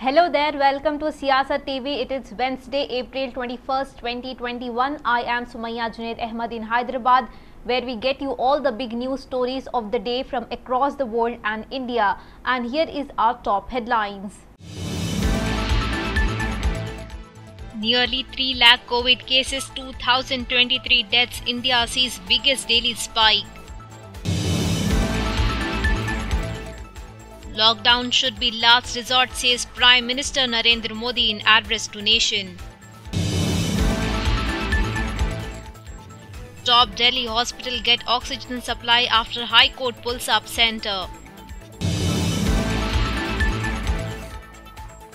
Hello there, welcome to Siyasat TV. It is Wednesday, April 21st, 2021. I am Sumayya Junaid Ahmed in Hyderabad, where we get you all the big news stories of the day from across the world and India. And here is our top headlines. Nearly 3 lakh COVID cases, 2023 deaths. India sees biggest daily spike. Lockdown should be last resort, says Prime Minister Narendra Modi in address to nation. Top Delhi hospital get oxygen supply after High Court pulls up center.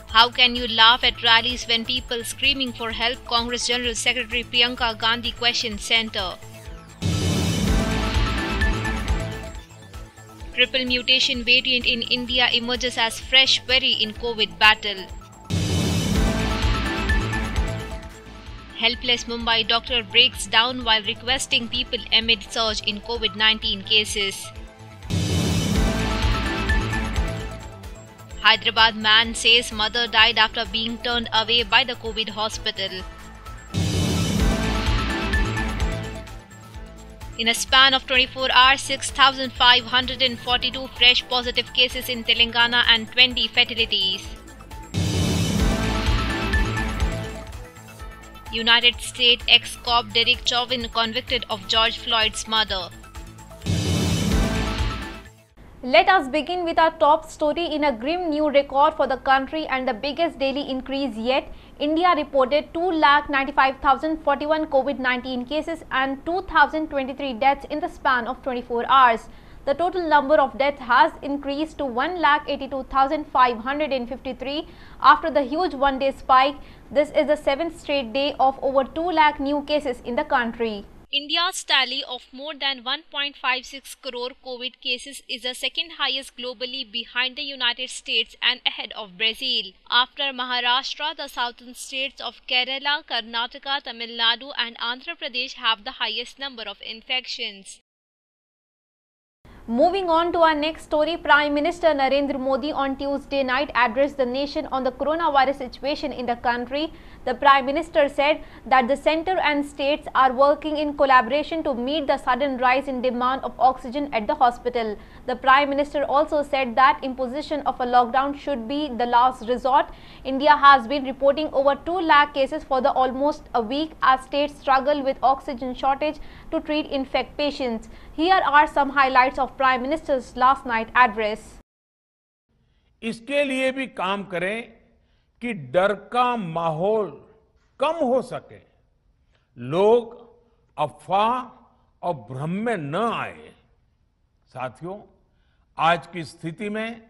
How can you laugh at rallies when people screaming for help? Congress General Secretary Priyanka Gandhi questions center. Triple mutation variant in India emerges as fresh worry in COVID battle. Helpless Mumbai doctor breaks down while requesting people amid surge in COVID-19 cases. Hyderabad man says mother died after being turned away by the COVID hospital. In a span of 24 hours, 6,542 fresh positive cases in Telangana and 20 fatalities. United States ex-cop Derek Chauvin convicted of George Floyd's murder. Let us begin with our top story. In a grim new record for the country and the biggest daily increase yet, India reported 2,95,041 COVID-19 cases and 2,023 deaths in the span of 24 hours. The total number of deaths has increased to 1,82,553 after the huge one-day spike. This is the 7th straight day of over 2 lakh new cases in the country. India's tally of more than 1.56 crore COVID cases is the second highest globally, behind the United States and ahead of Brazil. After Maharashtra, the southern states of Kerala, Karnataka, Tamil Nadu and Andhra Pradesh have the highest number of infections. Moving on to our next story, Prime Minister Narendra Modi on Tuesday night addressed the nation on the coronavirus situation in the country. The Prime Minister said that the centre and states are working in collaboration to meet the sudden rise in demand of oxygen at the hospital. The Prime Minister also said that imposition of a lockdown should be the last resort. India has been reporting over 2 lakh cases for the almost a week as states struggle with oxygen shortage to treat infected patients. Here are some highlights of Prime Minister's last night address. इसके लिए भी काम करें कि डर का माहौल कम हो सके, लोग अफवाह और भ्रम में न आए। साथियों, आज की स्थिति में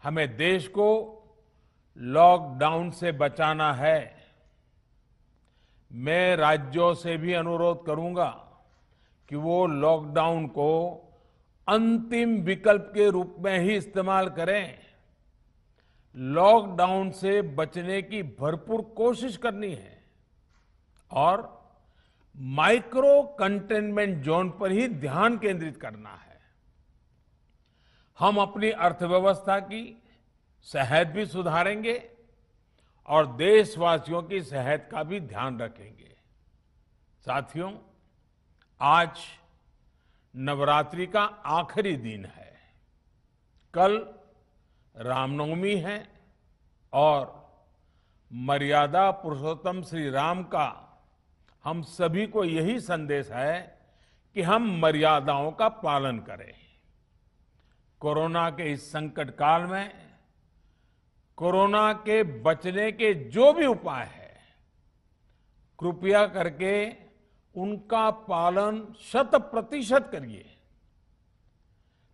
हमें देश को लॉकडाउन से बचाना है। मैं राज्यों से भी अनुरोध करूंगा कि वो लॉकडाउन को अंतिम विकल्प के रूप में ही इस्तेमाल करें। लॉकडाउन से बचने की भरपूर कोशिश करनी है और माइक्रो कंटेनमेंट जोन पर ही ध्यान केंद्रित करना है। हम अपनी अर्थव्यवस्था की सेहत भी सुधारेंगे और देशवासियों की सेहत का भी ध्यान रखेंगे। साथियों, आज नवरात्रि का आखिरी दिन है। कल रामनवमी है और मर्यादा पुरुषोत्तम श्री राम का हम सभी को यही संदेश है कि हम मर्यादाओं का पालन करें। कोरोना के इस संकट काल में कोरोना के बचने के जो भी उपाय है, कृपया करके उनका पालन 100% करिए।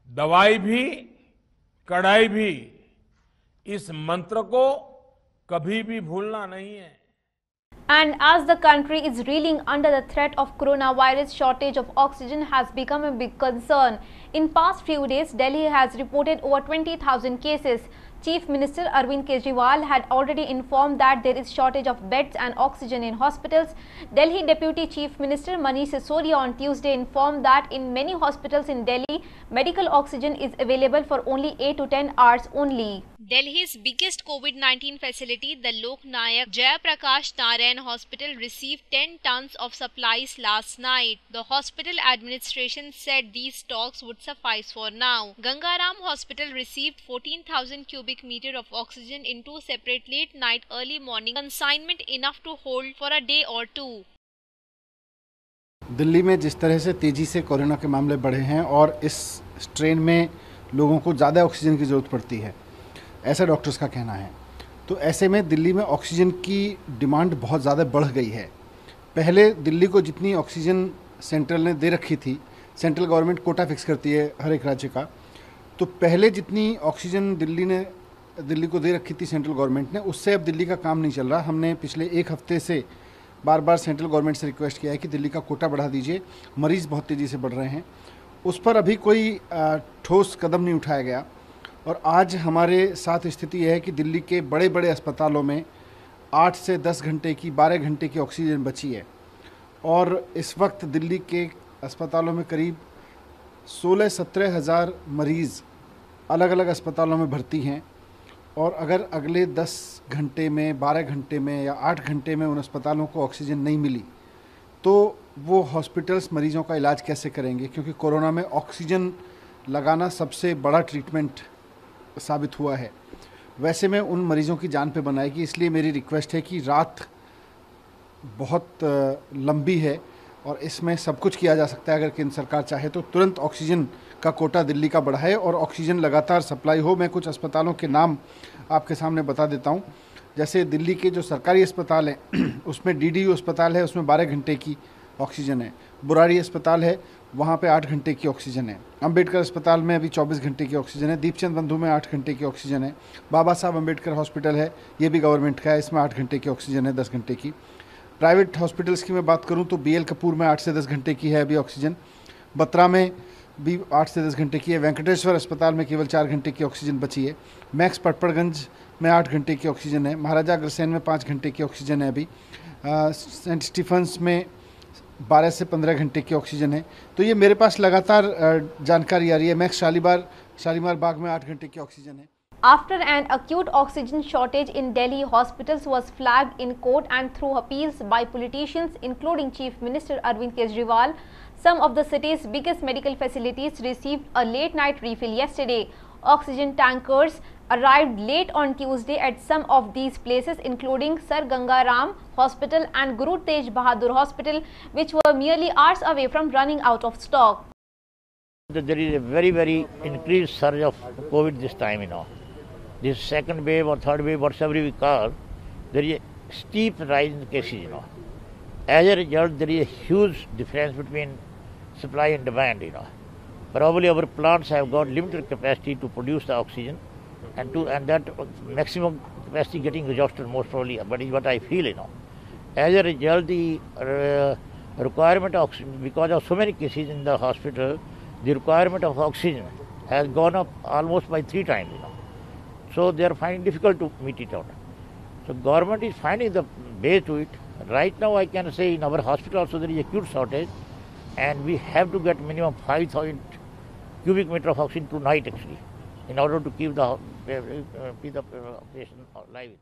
दवाई भी कड़ाई भी, इस मंत्र को कभी भी भूलना नहीं है। And as the country is reeling under the threat of coronavirus, shortage of oxygen has become a big concern. In past few days, Delhi has reported over 20,000 cases. Chief Minister Arvind Kejriwal had already informed that there is shortage of beds and oxygen in hospitals. Delhi Deputy Chief Minister Manish Sisodia on Tuesday informed that in many hospitals in Delhi, medical oxygen is available for only 8 to 10 hours only. Delhi's biggest COVID-19 facility, the Lok Nayak Jayaprakash Narayan Hospital, received 10 tons of supplies last night. The hospital administration said these stocks would suffice for now. Gangaram Hospital received 14,000 cubic meter of oxygen in 2 separate late night early morning consignment, enough to hold for a day or two. Delhi में जिस तरह से तेज़ी से corona के मामले बढ़े हैं और इस स्ट्रेन में लोगों को ज़्यादा ऑक्सीजन की ज़रूरत पड़ती है, ऐसा डॉक्टर्स का कहना है। तो ऐसे में दिल्ली में ऑक्सीजन की डिमांड बहुत ज़्यादा बढ़ गई है। पहले दिल्ली को जितनी ऑक्सीजन सेंट्रल ने दे रखी थी, सेंट्रल गवर्नमेंट कोटा फिक्स करती है हर एक राज्य का, तो पहले जितनी ऑक्सीजन दिल्ली को दे रखी थी सेंट्रल गवर्नमेंट ने, उससे अब दिल्ली का काम नहीं चल रहा। हमने पिछले एक हफ्ते से बार बार सेंट्रल गवर्नमेंट से रिक्वेस्ट किया है कि दिल्ली का कोटा बढ़ा दीजिए, मरीज़ बहुत तेज़ी से बढ़ रहे हैं। उस पर अभी कोई ठोस कदम नहीं उठाया गया। और आज हमारे साथ स्थिति यह है कि दिल्ली के बड़े बड़े अस्पतालों में 8 से 10 घंटे की 12 घंटे की ऑक्सीजन बची है और इस वक्त दिल्ली के अस्पतालों में करीब 16-17 हज़ार मरीज़ अलग अलग अस्पतालों में भर्ती हैं। और अगर अगले 10 घंटे में, 12 घंटे में या 8 घंटे में उन अस्पतालों को ऑक्सीजन नहीं मिली तो वो हॉस्पिटल्स मरीज़ों का इलाज कैसे करेंगे, क्योंकि कोरोना में ऑक्सीजन लगाना सबसे बड़ा ट्रीटमेंट साबित हुआ है। वैसे में उन मरीज़ों की जान पे बनाएगी। इसलिए मेरी रिक्वेस्ट है कि रात बहुत लंबी है और इसमें सब कुछ किया जा सकता है। अगर केंद्र सरकार चाहे तो तुरंत ऑक्सीजन का कोटा दिल्ली का बढ़ाए और ऑक्सीजन लगातार सप्लाई हो। मैं कुछ अस्पतालों के नाम आपके सामने बता देता हूं। जैसे दिल्ली के जो सरकारी अस्पताल हैं उसमें डीडीयू अस्पताल है, उसमें 12 घंटे की ऑक्सीजन है। बुराड़ी अस्पताल है, वहाँ पे 8 घंटे की ऑक्सीजन है। अंबेडकर अस्पताल में अभी 24 घंटे की ऑक्सीजन है। दीपचंद बंधु में 8 घंटे की ऑक्सीजन है। बाबा साहब अंबेडकर हॉस्पिटल है, ये भी गवर्नमेंट का है, इसमें 8 घंटे की ऑक्सीजन है, 10 घंटे की। प्राइवेट हॉस्पिटल्स की मैं बात करूं तो BL कपूर में 8 से 10 घंटे की है अभी ऑक्सीजन। बत्रा में भी 8 से 10 घंटे की है। वेंकटेश्वर अस्पताल में केवल 4 घंटे की ऑक्सीजन बची है। मैक्स पटपड़गंज में 8 घंटे की ऑक्सीजन है। महाराजा अग्रसेन में 5 घंटे की ऑक्सीजन है अभी। सेंट स्टीफन्स में 12 से 15 घंटे की ऑक्सीजन है। तो ये मेरे पास लगातार जानकारी आ रही है। मैक्स शालीमार बाग में 8 घंटे की ऑक्सीजन है। After an acute oxygen shortage in Delhi hospitals was flagged in court and through appeals by politicians including Chief Minister Arvind Kejriwal, some of the city's biggest medical facilities received a late night refill yesterday. Oxygen tankers arrived late on Tuesday at some of these places including Sir Ganga Ram Hospital and Guru Tej Bahadur Hospital, which were merely hours away from running out of stock. There is a very increased surge of COVID this time, This second wave or third wave, whatever we call, there is a steep rise in cases, As a result, there is a huge difference between supply and demand, Probably our plants have got limited capacity to produce the oxygen and that maximum capacity getting exhausted most probably, but is what I feel, As a result, the requirement of oxygen, because of so many cases in the hospital, the requirement of oxygen has gone up almost by 3 times, So they are finding difficult to meet it out. So government is finding the way to it. Right now I can say in our hospital also there is acute shortage and we have to get minimum 5,000 cubic meter of oxygen tonight actually in order to keep the patient alive.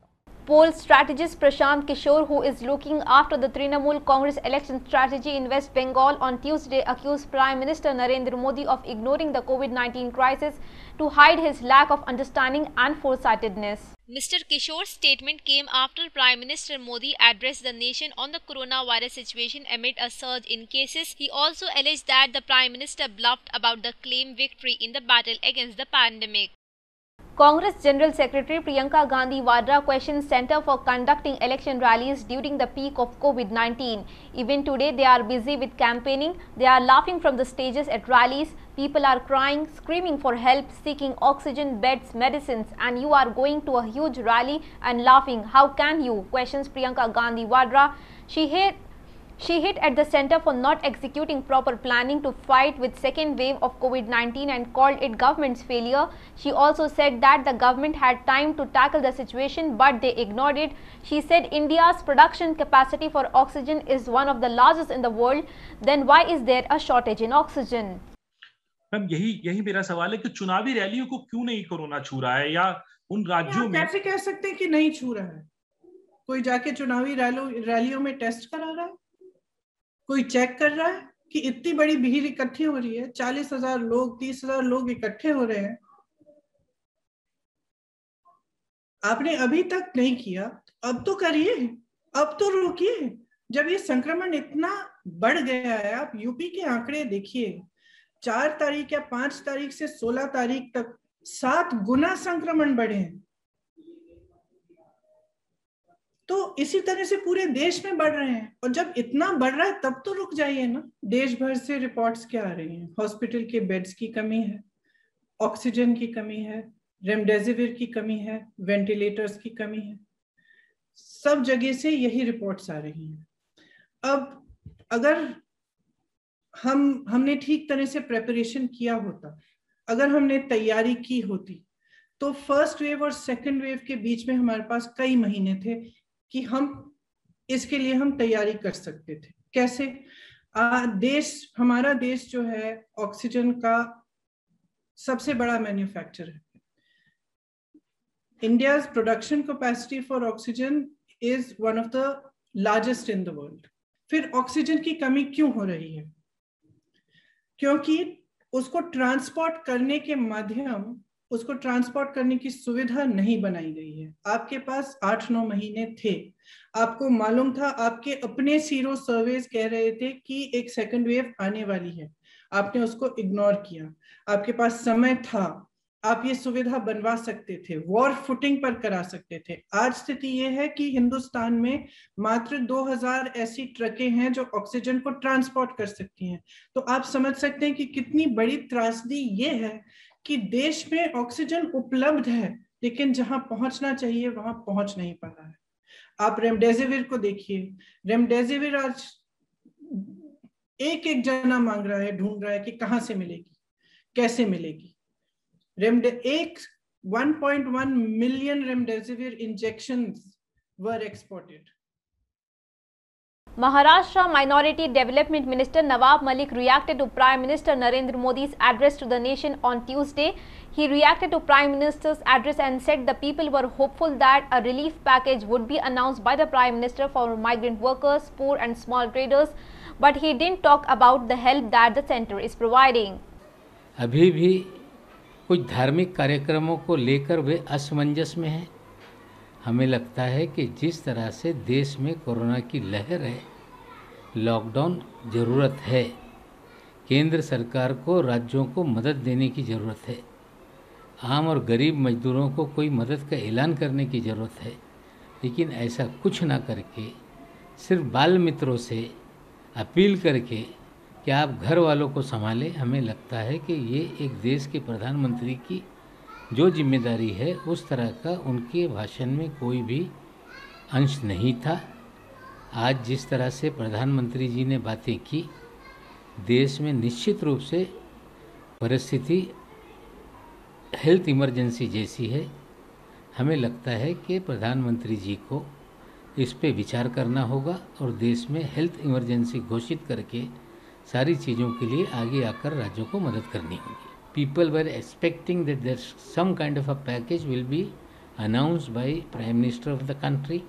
Poll strategist Prashant Kishore, who is looking after the Trinamool Congress election strategy in West Bengal, on Tuesday accused Prime Minister Narendra Modi of ignoring the COVID-19 crisis to hide his lack of understanding and foresightedness. Mr. Kishore's statement came after Prime Minister Modi addressed the nation on the coronavirus situation amid a surge in cases. He also alleged that the Prime Minister bluffed about the claimed victory in the battle against the pandemic. Congress General Secretary Priyanka Gandhi Vadra questions Centre for conducting election rallies during the peak of COVID-19. Even today, they are busy with campaigning. They are laughing from the stages at rallies. People are crying, screaming for help, seeking oxygen, beds, medicines, and you are going to a huge rally and laughing. How can you? Questions Priyanka Gandhi Vadra. She hit at the center for not executing proper planning to fight with second wave of COVID-19 and called it government's failure. She also said that the government had time to tackle the situation but they ignored it. She said India's production capacity for oxygen is one of the largest in the world. Then why is there a shortage in oxygen? Ma'am यही मेरा सवाल है कि चुनावी रैलियों को क्यों नहीं कोरोना छू रहा है, या उन राज्यों में कैसे कह सकते हैं कि नहीं छू रहा है? कोई जाके चुनावी रैलियों में टेस्ट करा रहा है? कोई चेक कर रहा है कि इतनी बड़ी भीड़ इकट्ठी हो रही है? 40,000 लोग, 30,000 लोग इकट्ठे हो रहे हैं, आपने अभी तक नहीं किया, अब तो करिए, अब तो रोकिए। जब ये संक्रमण इतना बढ़ गया है, आप यूपी के आंकड़े देखिए, 4 तारीख या 5 तारीख से 16 तारीख तक 7 गुना संक्रमण बढ़े हैं। तो इसी तरह से पूरे देश में बढ़ रहे हैं, और जब इतना बढ़ रहा है तब तो रुक जाइए ना। देश भर से रिपोर्ट्स क्या आ रही हैं? हॉस्पिटल के बेड्स की कमी है, ऑक्सीजन की कमी है, रेमडेसिविर की कमी है, वेंटिलेटर्स की कमी है, सब जगह से यही रिपोर्ट्स आ रही हैं। अब अगर हमने ठीक तरह से प्रिपरेशन किया होता, अगर हमने तैयारी की होती, तो फर्स्ट वेव और सेकंड वेव के बीच में हमारे पास कई महीने थे कि हम इसके लिए हम तैयारी कर सकते थे। कैसे? हमारा देश जो है ऑक्सीजन का सबसे बड़ा मैन्युफैक्चरर है। India's production capacity for oxygen is one of the largest in the world. फिर ऑक्सीजन की कमी क्यों हो रही है? क्योंकि उसको ट्रांसपोर्ट करने के माध्यम, उसको ट्रांसपोर्ट करने की सुविधा नहीं बनाई गई है। आपके पास 8-9 महीने थे, आपको मालूम था, आपके अपने सीरो सर्वेज कह रहे थे कि एक सेकंड वेव आने वाली है, आपने उसको इग्नोर किया। आपके पास समय था, आप ये सुविधा बनवा सकते थे, वॉर फुटिंग पर करा सकते थे। आज स्थिति ये है कि हिंदुस्तान में मात्र 2000 ऐसी ट्रकें हैं जो ऑक्सीजन को ट्रांसपोर्ट कर सकती हैं। तो आप समझ सकते हैं कि कितनी बड़ी त्रासदी ये है कि देश में ऑक्सीजन उपलब्ध है, लेकिन जहां पहुंचना चाहिए वहां पहुंच नहीं पा रहा है। आप रेमडेसिविर को देखिए, रेमडेसिविर आज एक जना मांग रहा है, ढूंढ रहा है कि कहां से मिलेगी, कैसे मिलेगी। 1.1 million remdesivir injections were exported. Maharashtra Minority Development Minister Nawab Malik reacted to Prime Minister Narendra Modi's address to the nation on Tuesday. He reacted to Prime Minister's address and said the people were hopeful that a relief package would be announced by the Prime Minister for migrant workers, poor and small traders, but he didn't talk about the help that the center is providing. अभी भी कुछ धार्मिक कार्यक्रमों को लेकर वे असमंजस में हैं। हमें लगता है कि जिस तरह से देश में कोरोना की लहर है, लॉकडाउन ज़रूरत है। केंद्र सरकार को राज्यों को मदद देने की ज़रूरत है। आम और गरीब मजदूरों को कोई मदद का ऐलान करने की ज़रूरत है, लेकिन ऐसा कुछ ना करके सिर्फ बाल मित्रों से अपील करके कि आप घर वालों को संभालें, हमें लगता है कि ये एक देश के प्रधानमंत्री की जो जिम्मेदारी है उस तरह का उनके भाषण में कोई भी अंश नहीं था। आज जिस तरह से प्रधानमंत्री जी ने बातें की, देश में निश्चित रूप से परिस्थिति हेल्थ इमरजेंसी जैसी है। हमें लगता है कि प्रधानमंत्री जी को इस पे विचार करना होगा और देश में हेल्थ इमरजेंसी घोषित करके सारी चीज़ों के लिए आगे आकर राज्यों को मदद करनी होगी। People were expecting that there's some kind of a package will be announced by Prime Minister of the country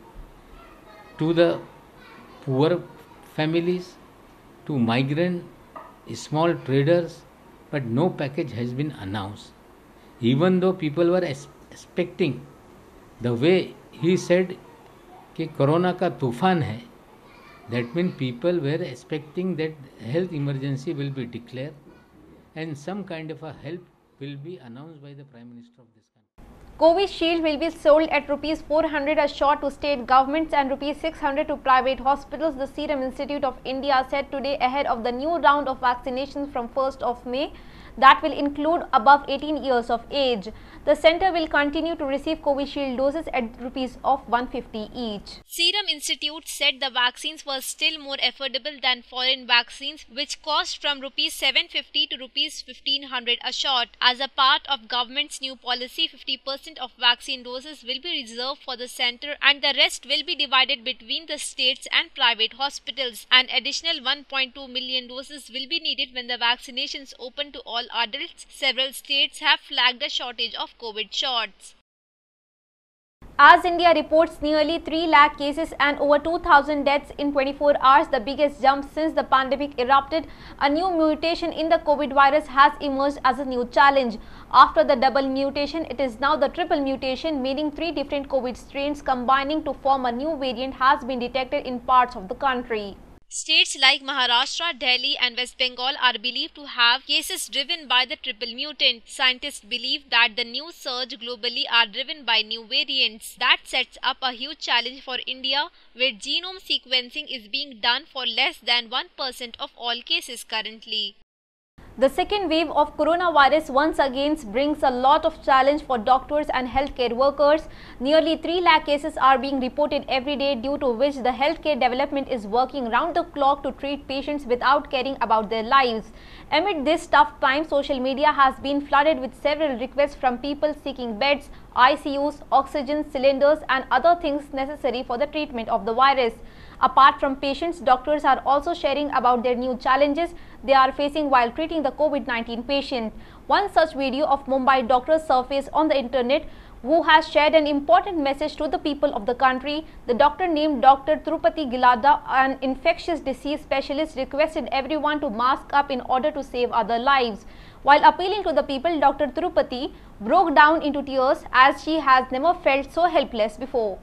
to the poor families, to migrant, small traders, but no package has been announced. Even though people were expecting, the way he said कि corona का तूफान है, that means people were expecting that health emergency will be declared and some kind of a help will be announced by the Prime Minister of this country. Covishield will be sold at rupees 400 a shot to state governments and rupees 600 to private hospitals, the Serum Institute of India said today ahead of the new round of vaccinations from 1st of May that will include above 18 years of age. The centre will continue to receive Covishield doses at rupees of 150 each. Serum Institute said the vaccines were still more affordable than foreign vaccines, which cost from rupees 750 to rupees 1500 a shot. As a part of government's new policy, 50% of vaccine doses will be reserved for the centre and the rest will be divided between the states and private hospitals. An additional 1.2 million doses will be needed when the vaccinations open to all adults. Several states have flagged a shortage of COVID shots. As India reports nearly 3 lakh cases and over 2,000 deaths in 24 hours, the biggest jump since the pandemic erupted, a new mutation in the COVID virus has emerged as a new challenge. After the double mutation, it is now the triple mutation, meaning 3 different COVID strains combining to form a new variant has been detected in parts of the country. States like Maharashtra, Delhi and West Bengal are believed to have cases driven by the triple mutant. Scientists believe that the new surge globally are driven by new variants. That sets up a huge challenge for India, where genome sequencing is being done for less than 1% of all cases currently. The second wave of coronavirus once again brings a lot of challenge for doctors and healthcare workers. Nearly 3 lakh cases are being reported every day, due to which the healthcare development is working round the clock to treat patients without caring about their lives. Amid this tough time, social media has been flooded with several requests from people seeking beds, ICUs, oxygen cylinders and other things necessary for the treatment of the virus. Apart from patients, doctors are also sharing about their new challenges they are facing while treating the COVID-19 patient. One such video of Mumbai doctor surfaced on the internet, who has shared an important message to the people of the country. The doctor, named Dr. Tirupati Gilada, an infectious disease specialist, requested everyone to mask up in order to save other lives. While appealing to the people, Dr. Tirupati broke down into tears as she has never felt so helpless before.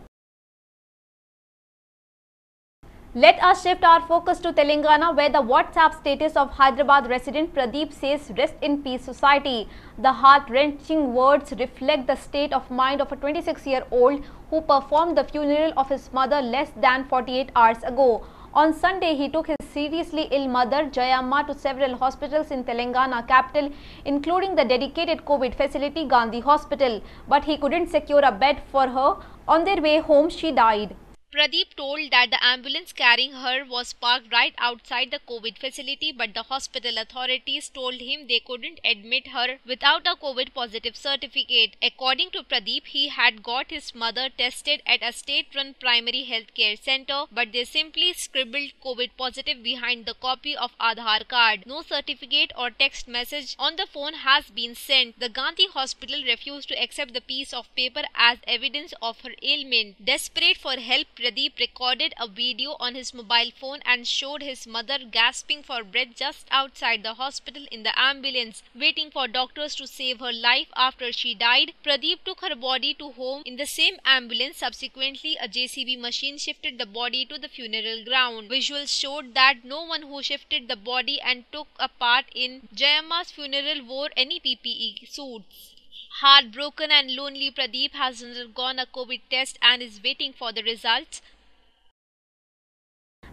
Let us shift our focus to Telangana, where the WhatsApp status of Hyderabad resident Pradeep says, "Rest in peace, society." The heart-wrenching words reflect the state of mind of a 26-year-old who performed the funeral of his mother less than 48 hours ago. On Sunday, he took his seriously ill mother, Jayamma, to several hospitals in Telangana capital, including the dedicated COVID facility Gandhi Hospital. But he couldn't secure a bed for her. On their way home, she died. Pradeep told that the ambulance carrying her was parked right outside the COVID facility, but the hospital authorities told him they couldn't admit her without a COVID positive certificate. According to Pradeep, he had got his mother tested at a state-run primary healthcare center, but they simply scribbled COVID positive behind the copy of Aadhaar card. No certificate or text message on the phone has been sent. The Gandhi Hospital refused to accept the piece of paper as evidence of her ailment. Desperate for help, Pradeep recorded a video on his mobile phone and showed his mother gasping for breath just outside the hospital in the ambulance, waiting for doctors to save her life after she died. Pradeep took her body to home in the same ambulance. Subsequently, a JCB machine shifted the body to the funeral ground. Visuals showed that no one who shifted the body and took a part in Jayamma's funeral wore any PPE suits. Heartbroken and lonely, Pradeep has undergone a COVID test and is waiting for the results.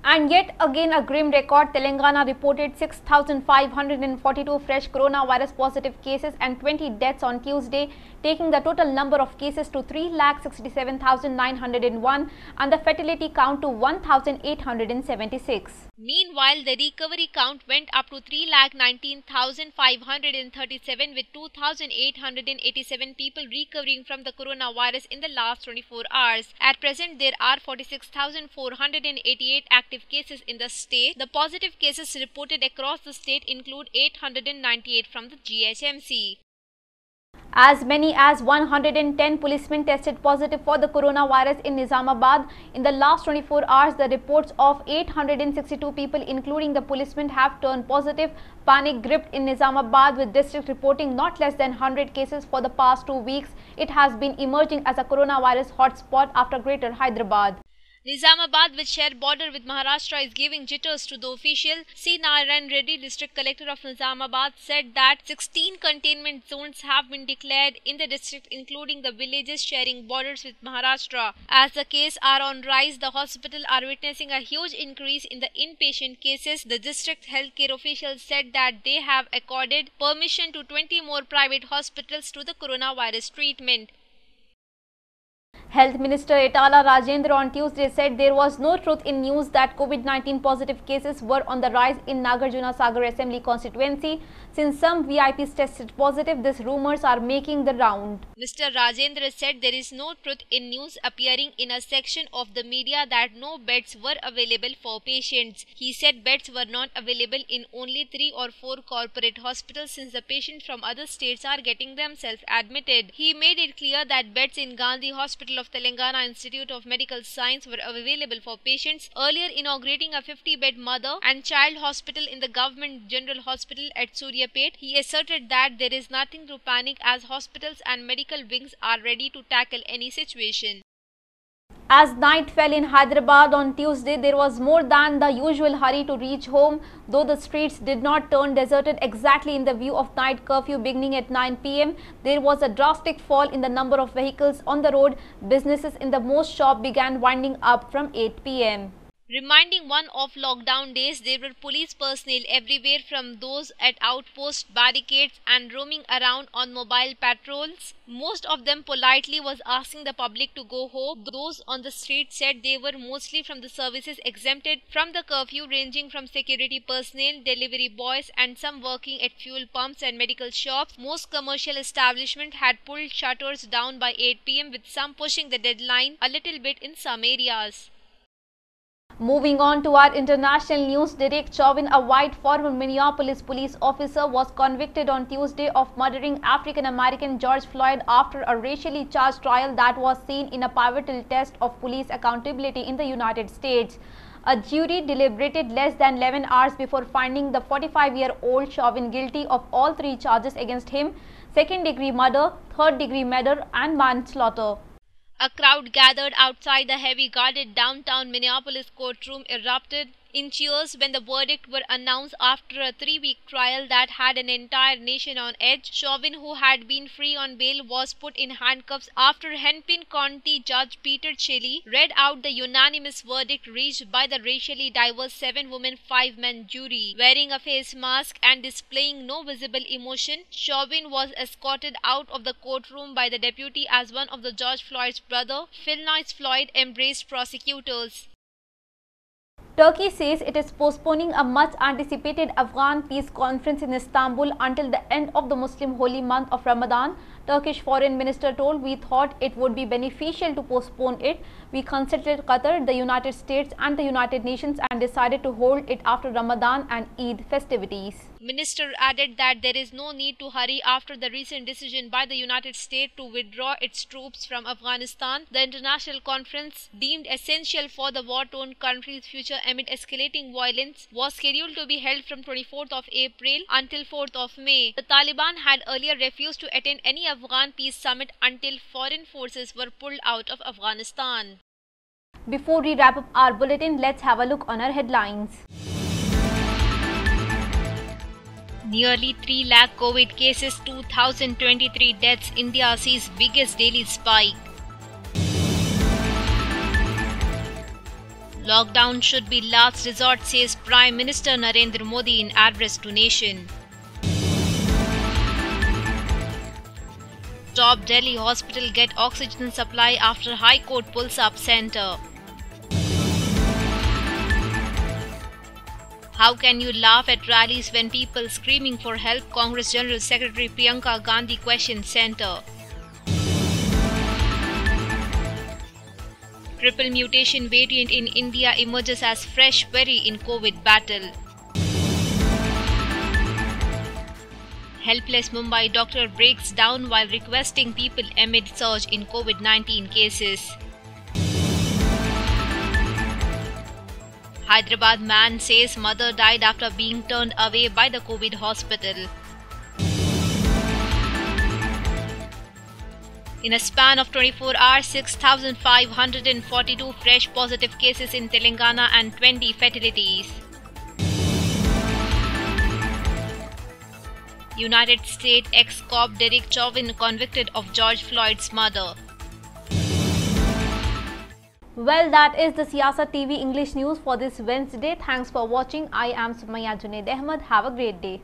And yet again a grim record. Telangana reported 6,542 fresh coronavirus positive cases and 20 deaths on Tuesday, taking the total number of cases to 3,67,901 and the fatality count to 1,876. Meanwhile, the recovery count went up to 3,19,537, with 2,887 people recovering from the coronavirus in the last 24 hours. At present, there are 46,488 active cases in the state. The positive cases reported across the state include 898 from the GHMC. As many as 110 policemen tested positive for the coronavirus in Nizamabad. In the last 24 hours, the reports of 862 people, including the policemen, have turned positive. Panic gripped in Nizamabad, with district reporting not less than 100 cases for the past 2 weeks. It has been emerging as a coronavirus hotspot after Greater Hyderabad. Nizamabad, which share border with Maharashtra, is giving jitters to the official. C. Narayan Reddy, District Collector of Nizamabad, said that 16 containment zones have been declared in the district, including the villages sharing borders with Maharashtra. As the cases are on rise, the hospitals are witnessing a huge increase in the inpatient cases. The district healthcare officials said that they have accorded permission to 20 more private hospitals to the coronavirus treatment. Health Minister Etala Rajendra on Tuesday said there was no truth in news that COVID-19 positive cases were on the rise in Nagarjuna Sagar Assembly constituency. Since some VIPs tested positive, these rumors are making the round. Mr. Rajendra said there is no truth in news appearing in a section of the media that no beds were available for patients. He said beds were not available in only 3 or 4 corporate hospitals since the patients from other states are getting themselves admitted. He made it clear that beds in Gandhi Hospital of Telangana Institute of Medical Science were available for patients, earlier inaugurating a 50-bed mother and child hospital in the Government General Hospital at Suryapet. He asserted that there is nothing to panic as hospitals and medical wings are ready to tackle any situation. As night fell in Hyderabad on Tuesday, there was more than the usual hurry to reach home, though the streets did not turn deserted exactly in the view of night curfew beginning at 9 p.m. There was a drastic fall in the number of vehicles on the road. Businesses in the most shops began winding up from 8 p.m. Reminding one of lockdown days, there were police personnel everywhere, from those at outpost barricades and roaming around on mobile patrols. Most of them politely was asking the public to go home. Those on the street said they were mostly from the services exempted from the curfew, ranging from security personnel, delivery boys and some working at fuel pumps and medical shops. Most commercial establishments had pulled shutters down by 8 p.m. with some pushing the deadline a little bit in some areas. Moving on to our international news, Derek Chauvin, a white former Minneapolis police officer, was convicted on Tuesday of murdering African-American George Floyd after a racially charged trial that was seen in a pivotal test of police accountability in the United States. A jury deliberated less than 11 hours before finding the 45-year-old Chauvin guilty of all 3 charges against him: second-degree murder, third-degree murder and manslaughter. A crowd gathered outside the heavily guarded downtown Minneapolis courtroom erupted in cheers when the verdict were announced after a 3-week trial that had an entire nation on edge. Chauvin, who had been free on bail, was put in handcuffs after Hennepin County Judge Peter Chelly read out the unanimous verdict reached by the racially diverse 7-woman, 5-man jury. Wearing a face mask and displaying no visible emotion, Chauvin was escorted out of the courtroom by the deputy as one of the George Floyd's brother, Philnice Floyd, embraced prosecutors. Turkey says it is postponing a much-anticipated Afghan peace conference in Istanbul until the end of the Muslim holy month of Ramadan. Turkish Foreign Minister told, "We thought it would be beneficial to postpone it. We consulted Qatar, the United States and the United Nations and decided to hold it after Ramadan and Eid festivities." Minister added that there is no need to hurry after the recent decision by the United States to withdraw its troops from Afghanistan. The international conference, deemed essential for the war-torn country's future amid escalating violence, was scheduled to be held from 24th of April until 4th of May. The Taliban had earlier refused to attend any Afghan peace summit until foreign forces were pulled out of Afghanistan. Before we wrap up our bulletin, let's have a look on our headlines. Nearly 3 lakh COVID cases, 2023 deaths. India sees biggest daily spike. Lockdown should be last resort, says Prime Minister Narendra Modi in address to nation. Top Delhi hospital get oxygen supply after High Court pulls up center. How can you laugh at rallies when people screaming for help? Congress General Secretary Priyanka Gandhi questions center. Triple mutation variant in India emerges as fresh worry in COVID battle. Helpless Mumbai doctor breaks down while requesting people amid surge in COVID-19 cases. Hyderabad man says mother died after being turned away by the COVID hospital. In a span of 24 hours, 6,542 fresh positive cases in Telangana and 20 fatalities. United States ex-cop Derek Chauvin convicted of George Floyd's murder. Well, that is the Siyasat TV English news for this Wednesday. Thanks for watching. I am Sumaya Junaid Ahmed. Have a great day.